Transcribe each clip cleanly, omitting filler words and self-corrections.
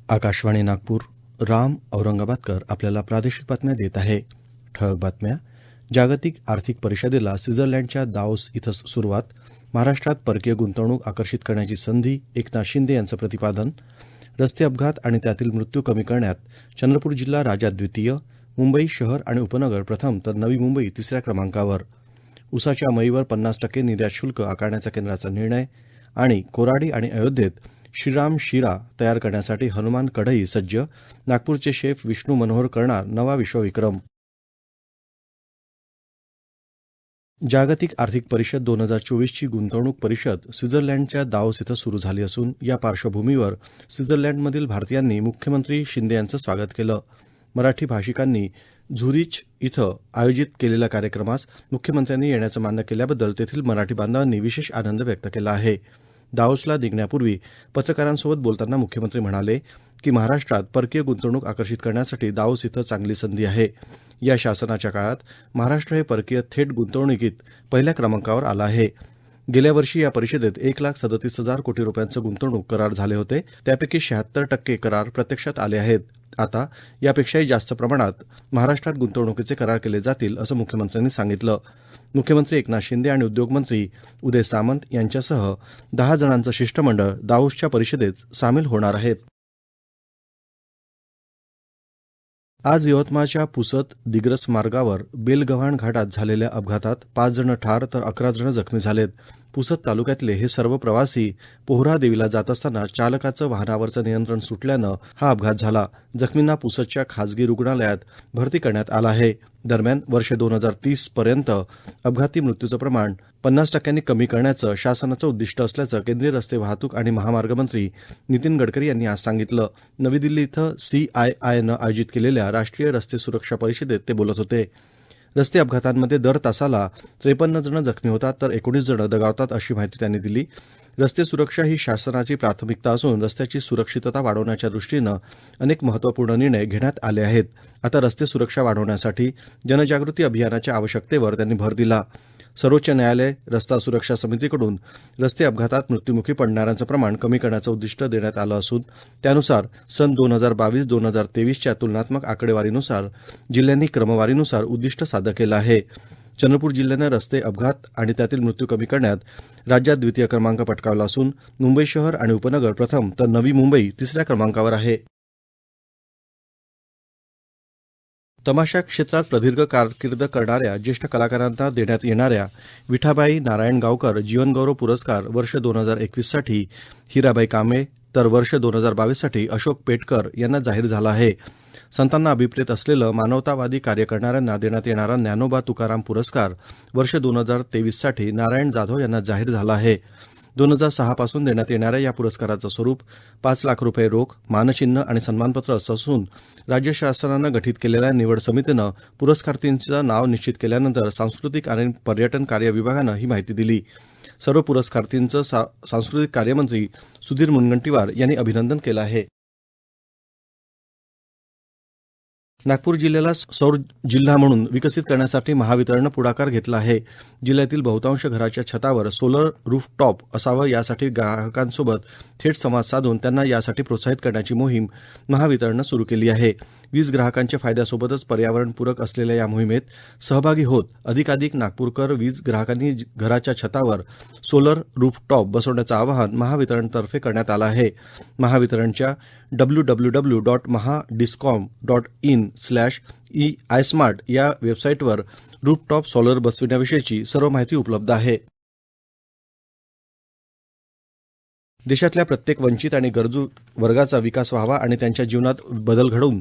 आकाशवाणी नागपूर. राम औरंगाबादकर आपल्याला प्रादेशिक बातम्या देत आहे. ठळक बातम्या. जागतिक आर्थिक परिषदेला स्वित्झर्लंडच्या दावोस इथं सुरुवात. महाराष्ट्रात परकीय गुंतवणूक आकर्षित करण्याची संधी. एकनाथ शिंदे यांचं प्रतिपादन. रस्ते अपघात आणि त्यातील मृत्यू कमी करण्यात चंद्रपूर जिल्हा राज्यात द्वितीय. मुंबई शहर आणि उपनगर प्रथम तर नवी मुंबई तिसऱ्या क्रमांकावर. ऊसाच्या मळीवर 50% निर्यात शुल्क आकारण्याचा केंद्राचा निर्णय. आणि कोराडी आणि अयोध्येत श्रीराम शिरा तयार करण्यासाठी हनुमान कढई सज्ज. नागपूरचे शेफ विष्णू मनोहर करणार नवा विश्वविक्रम. जागतिक आर्थिक परिषद 2024 ची गुंतवणूक परिषद स्वित्झर्लंडच्या दावोस इथं सुरू झाली असून या पार्श्वभूमीवर स्वित्झर्लंडमधील भारतीयांनी मुख्यमंत्री शिंदे यांचं स्वागत केलं. मराठी भाषिकांनी झुरिच इथं आयोजित केलेल्या कार्यक्रमास मुख्यमंत्र्यांनी येण्याचं मान्य केल्याबद्दल तेथील मराठी बांधवांनी विशेष आनंद व्यक्त केला आहे. दावोसला निघण्यापूर्वी पत्रकारांसोबत बोलताना मुख्यमंत्री म्हणाले की महाराष्ट्रात परकीय गुंतवणूक आकर्षित करण्यासाठी दावोस इथं चांगली संधी आहे. या शासनाच्या काळात महाराष्ट्र हे परकीय थेट गुंतवणुकीत पहिल्या क्रमांकावर आलं आहे. गेल्या वर्षी या परिषदेत 1,37,000 कोटी रुपयांचे गुंतवणूक करार झाले होते. त्यापैकी 76% करार प्रत्यक्षात आले आहेत. आता यापेक्षाही जास्त प्रमाणात महाराष्ट्रात गुंतवणुकीचे करार केले जातील असं मुख्यमंत्र्यांनी सांगितलं. मुख्यमंत्री एकनाथ शिंदे आणि उद्योगमंत्री उदय सामंत यांच्यासह 10 जणांचं शिष्टमंडळ दावोसच्या परिषदेत सामील होणार आहेत. आज यवतमाळच्या पुसद दिग्रस मार्गावर बेलगव्हाण घाटात झालेल्या अपघातात 5 जण ठार तर 11 जण जखमी झालेत. पुसद तालुक्यातले हे सर्व प्रवासी पोहरा देवीला जात असताना चालकाचं वाहनावरचं नियंत्रण सुटल्यानं हा अपघात झाला. जखमींना पुसदच्या खासगी रुग्णालयात भरती करण्यात आलं आहे. दरम्यान वर्ष 2030 पर्यंत अपघाती मृत्यूचं प्रमाण 50% कमी करण्याचं शासनाचं उद्दिष्ट असल्याचं केंद्रीय रस्ते वाहतूक आणि महामार्ग मंत्री नितीन गडकरी यांनी आज सांगितलं. नवी दिल्ली इथं CIIनं आयोजित केलेल्या राष्ट्रीय रस्ते सुरक्षा परिषदेत ते बोलत होते. रस्ते अपघातांमध्ये दर तासाला 53 जण जखमी होतात तर 19 जण दगावतात अशी माहिती त्यांनी दिली. रस्ते सुरक्षा ही शासनाची प्राथमिकता असून रस्त्याची सुरक्षितता वाढवण्याच्या दृष्टीनं अनेक महत्त्वपूर्ण निर्णय घेण्यात आले आहेत. आता रस्ते सुरक्षा वाढवण्यासाठी जनजागृती अभियानाच्या आवश्यकतेवर त्यांनी भर दिला. सर्वोच्च न्यायालय रस्ता सुरक्षा समितीकडून रस्ते अपघातात मृत्युमुखी पडणाऱ्यांचं प्रमाण कमी करण्याचं उद्दिष्ट देण्यात आलं असून त्यानुसार सन 2022-2023 च्या तुलनात्मक आकडेवारीनुसार जिल्ह्यांनी क्रमवारीनुसार उद्दिष्ट साध्य केलं आहे. चंद्रपूर जिल्ह्यानं रस्ते अपघात आणि त्यातील मृत्यू कमी करण्यात राज्यात द्वितीय क्रमांक पटकावला असून मुंबई शहर आणि उपनगर प्रथम तर नवी मुंबई तिसऱ्या क्रमांकावर आहे. तमाशा क्षेत्रात प्रदीर्घ कारकीर्द करणाऱ्या ज्येष्ठ कलाकारांना देण्यात येणाऱ्या विठाबाई नारायणगावकर जीवनगौरव पुरस्कार वर्ष 2021 साठी हिराबाई कांबळे तर वर्ष 2022 साठी अशोक पेटकर यांना जाहीर झाला आहे. संतांना अभिप्रेत असलेलं मानवतावादी कार्य करणाऱ्यांना देण्यात येणारा ज्ञानोबा तुकाराम पुरस्कार वर्ष 2023 साठी नारायण जाधव यांना जाहीर झाला आहे. 2006 पासून देण्यात येणाऱ्या या पुरस्काराचं स्वरूप 5 लाख रुपये रोख, मानचिन्ह आणि सन्मानपत्र असं असून राज्य शासनानं गठीत केलेल्या निवड समितीनं पुरस्कारार्थींचं नाव निश्चित केल्यानंतर सांस्कृतिक आणि पर्यटन कार्य विभागानं ही माहिती दिली. सर्व पुरस्कारार्थींचं सांस्कृतिक कार्यमंत्री सुधीर मुनगंटीवार यांनी अभिनंदन केलं आहे. नागपूर जिल्ह्याला सौर जिल्हा म्हणून विकसित करण्यासाठी महावितरणनं पुढाकार घेतला आहे. जिल्ह्यातील बहुतांश घराच्या छतावर सोलर रूफटॉप असावं यासाठी ग्राहकांसोबत थेट संवाद साधून त्यांना यासाठी प्रोत्साहित करण्याची मोहीम महावितरणनं सुरू केली आहे. वीज ग्राहकांच्या फायद्यासोबतच पर्यावरणपूरक असलेल्या या मोहिमेत सहभागी होत अधिकाधिक नागपूरकर वीज ग्राहकांनी घराच्या छतावर सोलर रूफटॉप बसवण्याचं आवाहन महावितरणतर्फे करण्यात आलं आहे. महावितरणच्या www.mahadiscom.in/eismart या वेबसाईटवर रूफटॉप सोलर बसविण्याविषयीची सर्व माहिती उपलब्ध आहे. देशातल्या प्रत्येक वंचित आणि गरजू वर्गाचा विकास व्हावा आणि त्यांच्या जीवनात बदल घडवून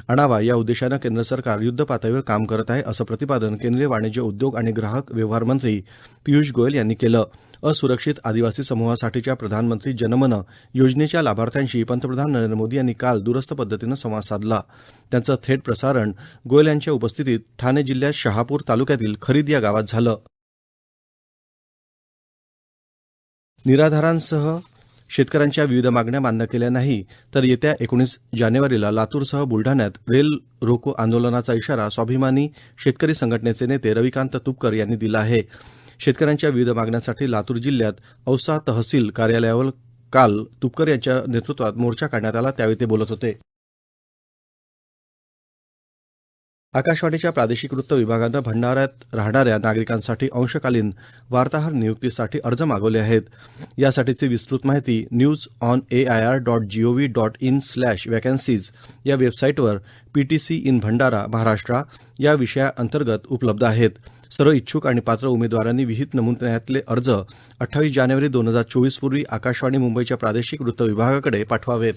आणावा या उद्देशानं केंद्र सरकार युद्धपातळीवर काम करत आहे असं प्रतिपादन केंद्रीय वाणिज्य उद्योग आणि ग्राहक व्यवहार मंत्री पियुष गोयल यांनी केलं. असुरक्षित आदिवासी समूहासाठीच्या प्रधानमंत्री जनमन योजनेच्या लाभार्थ्यांशी पंतप्रधान नरेंद्र मोदी यांनी काल दूरस्थ पद्धतीनं संवाद साधला. त्यांचं थेट प्रसारण गोयल यांच्या उपस्थितीत ठाणे जिल्ह्यात शहापूर तालुक्यातील खरीद या गावात झालं. निराधारांसह शेतकऱ्यांच्या विविध मागण्या मान्य केल्या नाही तर येत्या 19 जानेवारीला लातूरसह बुलढाण्यात रेल रोको आंदोलनाचा इशारा स्वाभिमानी शेतकरी संघटनेचे नेते रविकांत तुपकर यांनी दिला आहे. शेतकऱ्यांच्या विविध मागण्यांसाठी लातूर जिल्ह्यात औसा तहसील कार्यालयावर काल तुपकर यांच्या नेतृत्वात मोर्चा काढण्यात आला, त्यावेळी ते बोलत होते. आकाशवाणीच्या प्रादेशिक वृत्त विभागानं भंडाऱ्यात राहणाऱ्या नागरिकांसाठी अंशकालीन वार्ताहर नियुक्तीसाठी अर्ज मागवले आहेत. यासाठीची विस्तृत माहिती newsonair.gov.in/vacancies या वेबसाईटवर पीटीसी इन भंडारा महाराष्ट्र या विषयाअंतर्गत उपलब्ध आहेत. सर्व इच्छुक आणि पात्र उमेदवारांनी विहित नमुन्यातले अर्ज 28 जानेवारी 2024 पूर्वी आकाशवाणी मुंबईच्या प्रादेशिक वृत्त विभागाकडे पाठवावेत.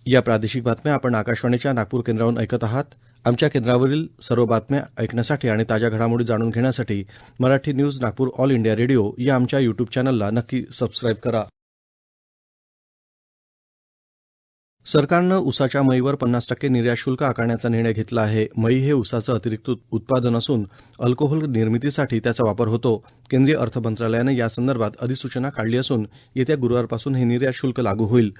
या प्रादेशिक बातम्या आपण आकाशवाणीच्या नागपूर केंद्रावरून ऐकत आहात. आमच्या केंद्रावरील सर्व बातम्या ऐकण्यासाठी आणि ताज्या घडामोडी जाणून घेण्यासाठी Marathi news Nagpur all India radio या आमच्या यूट्यूब चॅनलला नक्की सबस्क्राईब करा. सरकारनं ऊसाच्या मळीवर 50% निर्यात शुल्क आकारण्याचा निर्णय घेतला आहे. मळी हे ऊसाचं अतिरिक्त उत्पादन असून अल्कोहोल निर्मितीसाठी त्याचा वापर होतो. केंद्रीय अर्थ मंत्रालयानं यासंदर्भात अधिसूचना काढली असून येत्या गुरुवारपासून हे निर्यात शुल्क लागू होईल.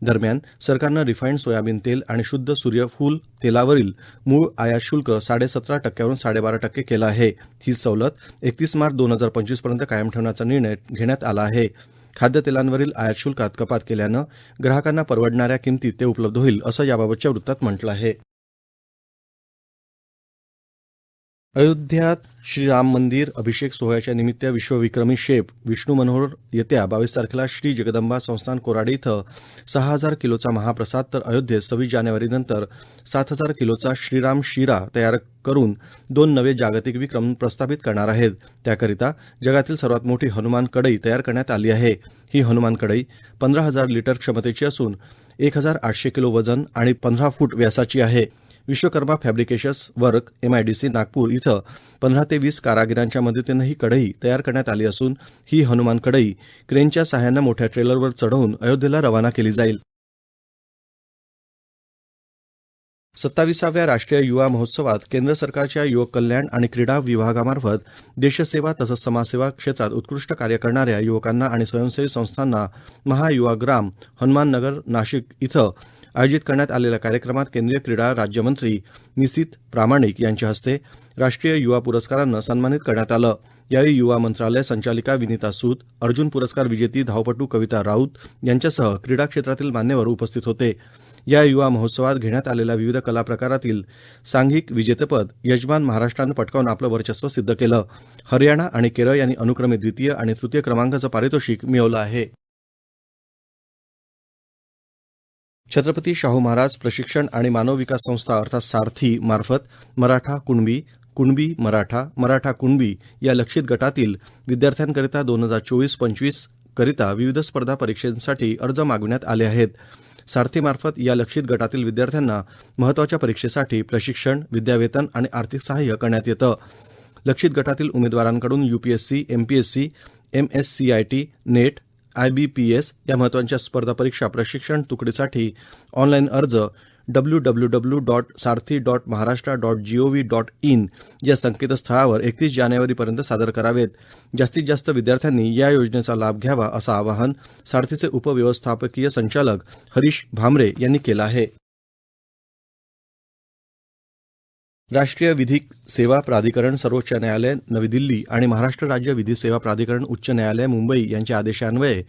दरम्यान सरकारनं रिफाईंड सोयाबीन तेल आणि शुद्ध सूर्यफूल तेलावरील मूळ आयात शुल्क 17.5% वरून 12.5% केलं आहे. ही सवलत 31 मार्च 2025 पर्यंत कायम ठेवण्याचा निर्णय घेण्यात आला आहे. खाद्यतेलांवरील आयात शुल्कात कपात केल्यानं ग्राहकांना परवडणाऱ्या किमतीत ते उपलब्ध होईल, असं याबाबतच्या वृत्तात म्हटलं आहे. अयोध्यात श्रीराम मंदिर अभिषेक सोहळ्याच्या निमित्त विश्वविक्रमी शेफ विष्णू मनोहर येत्या 22 तारखेला श्री जगदंबा संस्थान कोराडी इथं 6000 किलोचा महाप्रसाद, तर अयोध्येत 26 जानेवारीनंतर 7000 किलोचा श्रीराम शिरा तयार करून 2 नवे जागतिक विक्रम प्रस्थापित करणार आहेत. त्याकरिता जगातील सर्वात मोठी हनुमान कढई तयार करण्यात आली आहे. ही हनुमान कढई 15,000 लिटर क्षमतेची असून 1800 किलो वजन आणि 15 फूट व्यासाची आहे. विश्वकर्मा फॅब्रिकेशन्स वर्क MIDC नागपूर इथं 15 ते 20 कारागिरांच्या मदतीनं ही कढई तयार करण्यात आली असून ही हनुमान कढई क्रेनच्या सहाय्यानं मोठ्या ट्रेलरवर चढवून अयोध्येला रवाना केली जाईल. 27व्या राष्ट्रीय युवा महोत्सवात केंद्र सरकारच्या युवक कल्याण आणि क्रीडा विभागामार्फत देशसेवा तसंच समाजसेवा क्षेत्रात उत्कृष्ट कार्य करणाऱ्या युवकांना आणि स्वयंसेवी संस्थांना महायुवाग्राम हनुमाननगर नाशिक इथं आयोजित करण्यात आलेल्या कार्यक्रमात केंद्रीय क्रीडा राज्यमंत्री निशित प्रामाणिक यांच्या हस्ते राष्ट्रीय युवा पुरस्कारानं सन्मानित करण्यात आलं. यावेळी युवा मंत्रालय संचालिका विनीता सूद, अर्जुन पुरस्कार विजेती धावपटू कविता राऊत यांच्यासह क्रीडा क्षेत्रातील मान्यवर उपस्थित होते. या युवा महोत्सवात घेण्यात आलेल्या विविध कला प्रकारातील सांघिक विजेतेपद यजमान महाराष्ट्रानं पटकावून आपलं वर्चस्व सिद्ध केलं. हरियाणा आणि केरळ यांनी अनुक्रमे द्वितीय आणि तृतीय क्रमांकाचं पारितोषिक मिळवलं आहे. छत्रपती शाहू महाराज प्रशिक्षण आणि मानव विकास संस्था अर्थात सारथी मार्फत मराठा कुणबी, कुणबी मराठा, मराठा कुणबी या लक्षित गटातील विद्यार्थ्यांकरिता 2024-25 करिता विविध स्पर्धा परीक्षांसाठी अर्ज मागविण्यात आले आहेत. सारथीमार्फत या लक्षित गटातील विद्यार्थ्यांना महत्त्वाच्या परीक्षेसाठी प्रशिक्षण, विद्यावेतन आणि आर्थिक सहाय्य करण्यात येतं. लक्षित गटातील उमेदवारांकडून UPSC, MPSC, MSCIT, net, IBPS या महत्त्वाच्या स्पर्धा परीक्षा प्रशिक्षण तुकडीसाठी ऑनलाईन अर्ज www.sarthi.maharashtra.gov.in या संकेतस्थळावर 31 जानेवारीपर्यंत सादर करावेत. जास्तीत जास्त विद्यार्थ्यांनी या योजनेचा लाभ घ्यावा असं आवाहन सारथीचे उपव्यवस्थापकीय संचालक हरीश भामरे यांनी केलं आहे. राष्ट्रीय विधिक सेवा प्राधिकरण सर्वोच्च न्यायालय नवी दिल्ली आणि महाराष्ट्र राज्य विधी सेवा प्राधिकरण उच्च न्यायालय मुंबई यांच्या आदेशान्वये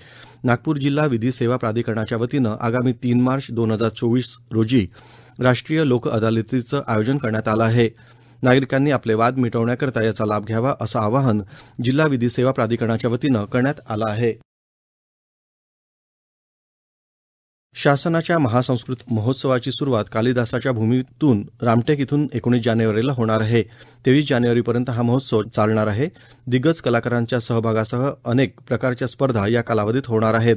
नागपूर जिल्हा विधी सेवा प्राधिकरणाच्या वतीनं आगामी 3 मार्च 2024 रोजी राष्ट्रीय लोक अदालतीचं आयोजन करण्यात आलं आहे. नागरिकांनी आपले वाद मिटवण्याकरता याचा लाभ घ्यावा असं आवाहन जिल्हा विधी सेवा प्राधिकरणाच्या वतीनं करण्यात आलं आहे. शासनाच्या महासंस्कृत महोत्सवाची सुरुवात कालिदासाच्या भूमीतून रामटेक इथून 19 जानेवारीला होणार आहे. 23 जानेवारीपर्यंत हा महोत्सव चालणार आहे. दिग्गज कलाकारांच्या सहभागासह अनेक प्रकारच्या स्पर्धा या कालावधीत होणार आहेत.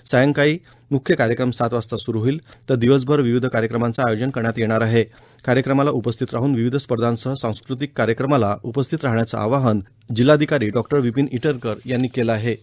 सायंकाळी मुख्य कार्यक्रम 7 वाजता सुरू होईल, तर दिवसभर विविध कार्यक्रमांचं आयोजन करण्यात येणार आहे. कार्यक्रमाला उपस्थित राहून विविध स्पर्धांसह सांस्कृतिक कार्यक्रमाला उपस्थित राहण्याचं आवाहन जिल्हाधिकारी डॉ. विपिन ईटनकर यांनी केलं आहे.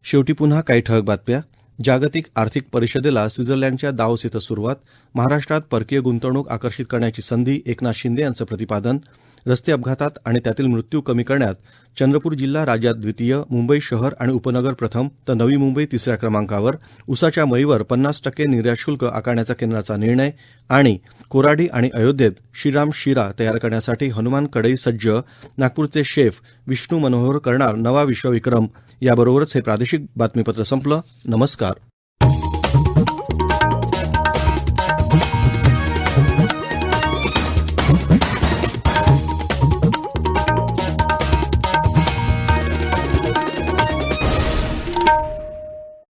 शेवटी पुन्हा काही ठळक बातम्या. जागतिक आर्थिक परिषदेला स्वित्झर्लंडच्या दावोस इथं सुरुवात. महाराष्ट्रात परकीय गुंतवणूक आकर्षित करण्याची संधी, एकनाथ शिंदे यांचं प्रतिपादन. रस्ते अपघातात आणि त्यातील मृत्यू कमी करण्यात चंद्रपूर जिल्हा राज्यात द्वितीय, मुंबई शहर आणि उपनगर प्रथम तर नवी मुंबई तिसऱ्या क्रमांकावर, ऊसाच्या मळीवर 50% निर्यात शुल्क आकारण्याचा केंद्राचा निर्णय आणि कोराडी आणि अयोध्येत श्रीराम शिरा तयार करण्यासाठी हनुमान कढई सज्ज, नागपूरचे शेफ विष्णू मनोहर करणार नवा विश्वविक्रम. याबरोबरच हे प्रादेशिक बातमीपत्र संपलं. नमस्कार.